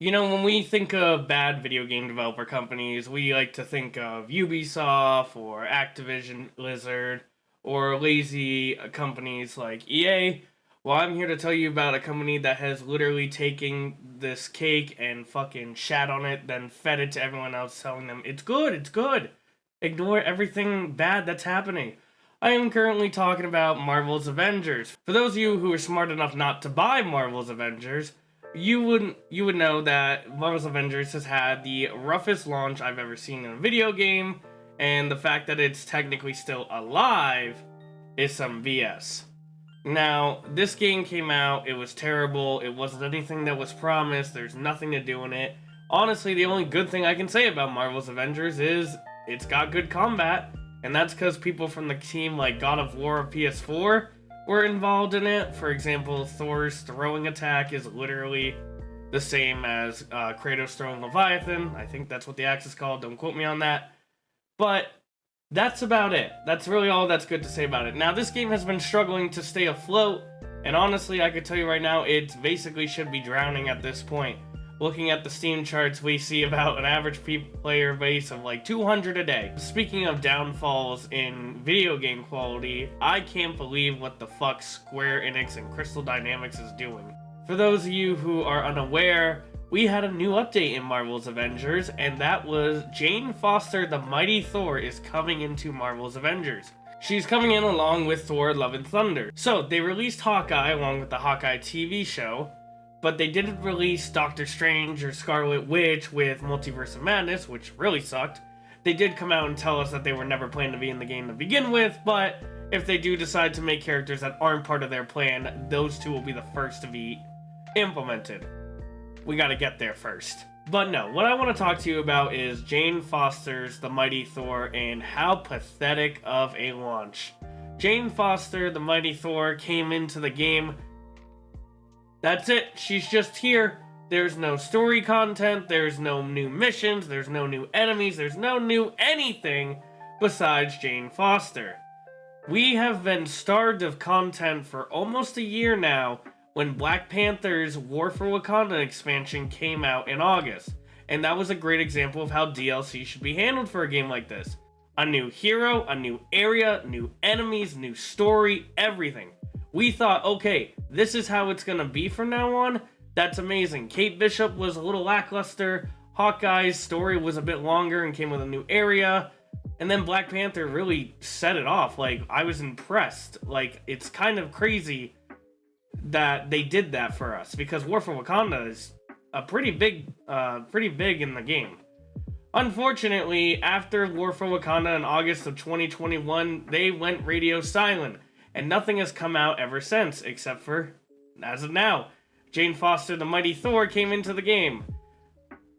You know, when we think of bad video game developer companies, we like to think of Ubisoft or Activision Blizzard or lazy companies like EA. Well, I'm here to tell you about a company that has literally taken this cake and fucking shat on it, then fed it to everyone else, telling them it's good, it's good. Ignore everything bad that's happening. I am currently talking about Marvel's Avengers. For those of you who are smart enough not to buy Marvel's Avengers, you would know that Marvel's Avengers has had the roughest launch I've ever seen in a video game, and the fact that it's technically still alive is some BS. Now, this game came out, it was terrible, it wasn't anything that was promised, there's nothing to do in it. Honestly, the only good thing I can say about Marvel's Avengers is it's got good combat, and that's because people from the team like God of War PS4 were involved in it. For example, Thor's throwing attack is literally the same as Kratos throwing Leviathan. I think that's what the axe is called, don't quote me on that. But that's about it. That's really all that's good to say about it. Now, this game has been struggling to stay afloat, and honestly, I could tell you right now, it basically should be drowning at this point. Looking at the Steam charts, we see about an average player base of like 200 a day. Speaking of downfalls in video game quality, I can't believe what the fuck Square Enix and Crystal Dynamics is doing. For those of you who are unaware, we had a new update in Marvel's Avengers, and that was Jane Foster the Mighty Thor is coming into Marvel's Avengers. She's coming in along with Thor Love and Thunder. So, they released Hawkeye along with the Hawkeye TV show, but they didn't release Doctor Strange or Scarlet Witch with Multiverse of Madness, which really sucked. They did come out and tell us that they were never planning to be in the game to begin with, but if they do decide to make characters that aren't part of their plan, those two will be the first to be implemented. We gotta get there first. But no, what I want to talk to you about is Jane Foster's The Mighty Thor and how pathetic of a launch. Jane Foster, The Mighty Thor, came into the game. That's it, she's just here. There's no story content, there's no new missions, there's no new enemies, there's no new anything besides Jane Foster. We have been starved of content for almost a year now when Black Panther's War for Wakanda expansion came out in August, and that was a great example of how DLC should be handled for a game like this. A new hero, a new area, new enemies, new story, everything. We thought, okay, this is how it's gonna be from now on. That's amazing. Kate Bishop was a little lackluster. Hawkeye's story was a bit longer and came with a new area. And then Black Panther really set it off. Like, I was impressed. Like, it's kind of crazy that they did that for us, because War for Wakanda is a pretty big in the game. Unfortunately, after War for Wakanda in August of 2021, they went radio silent. And nothing has come out ever since, except for, as of now, Jane Foster the Mighty Thor came into the game.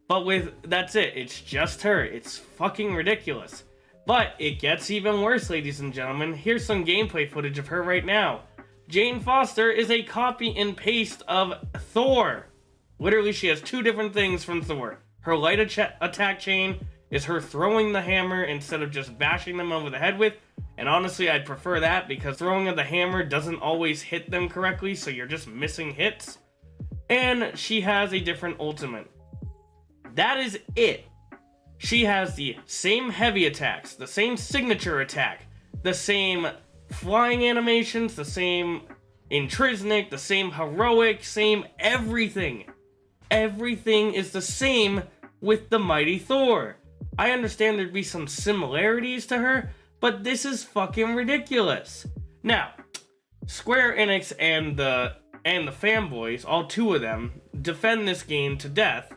But that's it, it's just her, it's fucking ridiculous. But it gets even worse, ladies and gentlemen. Here's some gameplay footage of her right now. Jane Foster is a copy and paste of Thor. Literally, she has two different things from Thor. Her light attack chain is her throwing the hammer instead of just bashing them over the head with. And honestly, I'd prefer that, because throwing of the hammer doesn't always hit them correctly, so you're just missing hits. And she has a different ultimate. That is it. She has the same heavy attacks, the same signature attack, the same flying animations, the same intrinsic, the same heroic, same everything. Everything is the same with the Mighty Thor. I understand there'd be some similarities to her, but this is fucking ridiculous. Now, Square Enix and the fanboys, all two of them, defend this game to death,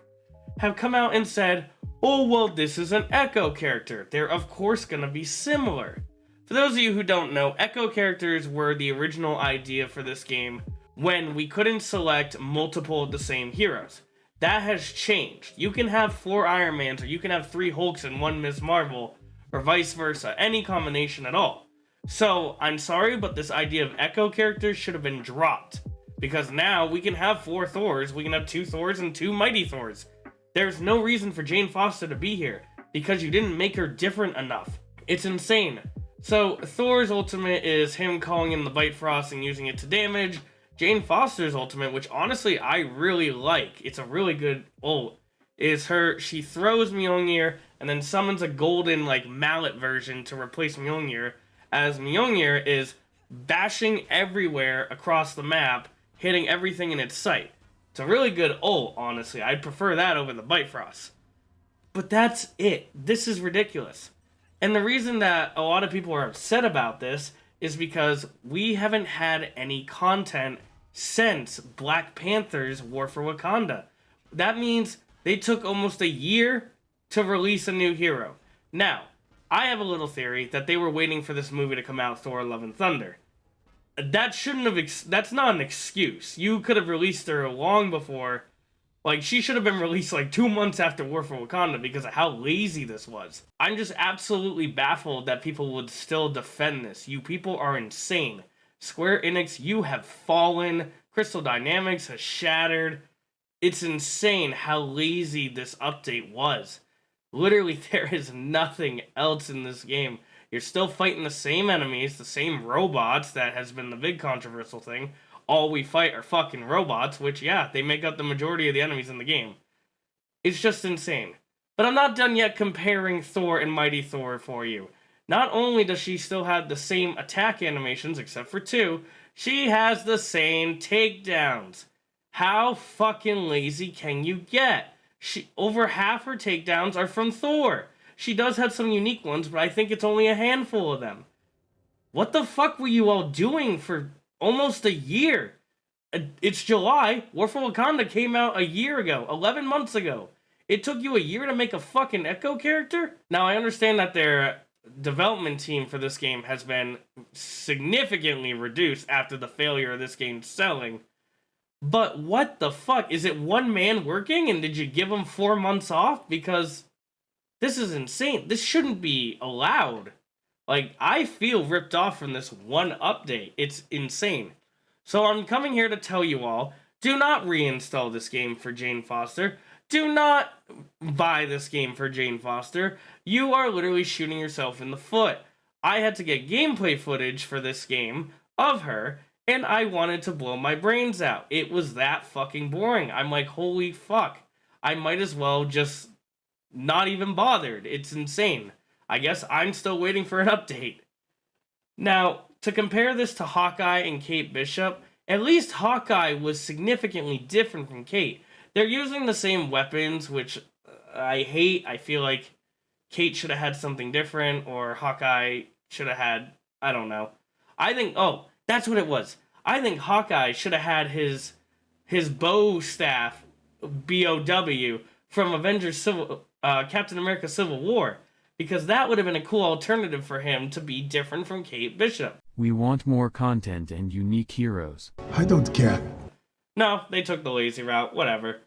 have come out and said, oh, well, this is an Echo character. They're of course gonna be similar. For those of you who don't know, Echo characters were the original idea for this game when we couldn't select multiple of the same heroes. That has changed. You can have 4 Iron Mans, or you can have 3 Hulks and 1 Ms. Marvel, or vice versa, any combination at all. So, I'm sorry, but this idea of Echo characters should have been dropped. Because now we can have 4 Thors, we can have 2 Thors and 2 Mighty Thors. There's no reason for Jane Foster to be here, because you didn't make her different enough. It's insane. So, Thor's ultimate is him calling in the Bifrost and using it to damage. Jane Foster's ultimate, which honestly I really like, it's a really good ult, is she throws Mjolnir and then summons a golden like mallet version to replace Mjolnir, as Mjolnir is bashing everywhere across the map, hitting everything in its sight. It's a really good ult, honestly. I'd prefer that over the Bifrost. But that's it. This is ridiculous. And the reason that a lot of people are upset about this is because we haven't had any content since Black Panther's War for Wakanda. That means they took almost a year to release a new hero. Now, I have a little theory that they were waiting for this movie to come out, Thor: Love and Thunder. That shouldn't have, that's not an excuse. You could have released her long before. Like, she should have been released like 2 months after War for Wakanda because of how lazy this was. I'm just absolutely baffled that people would still defend this. You people are insane. Square Enix, you have fallen. Crystal Dynamics has shattered. It's insane how lazy this update was. Literally, there is nothing else in this game. You're still fighting the same enemies, the same robots that has been the big controversial thing. All we fight are fucking robots, which, yeah, they make up the majority of the enemies in the game. It's just insane. But I'm not done yet comparing Thor and Mighty Thor for you. Not only does she still have the same attack animations, except for 2, she has the same takedowns. How fucking lazy can you get? Over half her takedowns are from Thor. She does have some unique ones, but I think it's only a handful of them. What the fuck were you all doing for almost a year? It's July. War for Wakanda came out a year ago, 11 months ago. It took you a year to make a fucking Echo character? Now, I understand that their development team for this game has been significantly reduced after the failure of this game selling. But what the fuck? Is it one man working and did you give him 4 months off? Because this is insane. This shouldn't be allowed. Like, I feel ripped off from this one update. It's insane. So I'm coming here to tell you all, do not reinstall this game for Jane Foster. Do not buy this game for Jane Foster. You are literally shooting yourself in the foot. I had to get gameplay footage for this game of her, and I wanted to blow my brains out. It was that fucking boring. I'm like, holy fuck. I might as well just not even bothered. It's insane. I guess I'm still waiting for an update. Now, to compare this to Hawkeye and Kate Bishop, at least Hawkeye was significantly different from Kate. They're using the same weapons, which I hate. I feel like Kate should have had something different, or Hawkeye should have had, I don't know. I think, oh, that's what it was. I think Hawkeye should have had his bow staff, BOW, from Captain America Civil War, because that would have been a cool alternative for him to be different from Kate Bishop. We want more content and unique heroes. I don't care. No, they took the lazy route, whatever.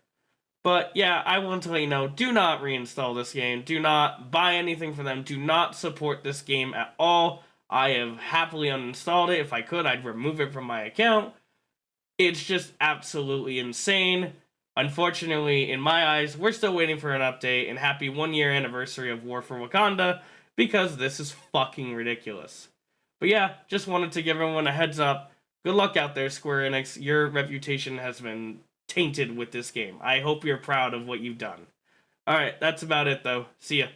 But yeah, I want to let you know, do not reinstall this game. Do not buy anything from them. Do not support this game at all. I have happily uninstalled it. If I could, I'd remove it from my account. It's just absolutely insane. Unfortunately, in my eyes, we're still waiting for an update, and happy 1-year anniversary of War for Wakanda, because this is fucking ridiculous. But yeah, just wanted to give everyone a heads up. Good luck out there, Square Enix. Your reputation has been tainted with this game. I hope you're proud of what you've done. Alright, that's about it though. See ya.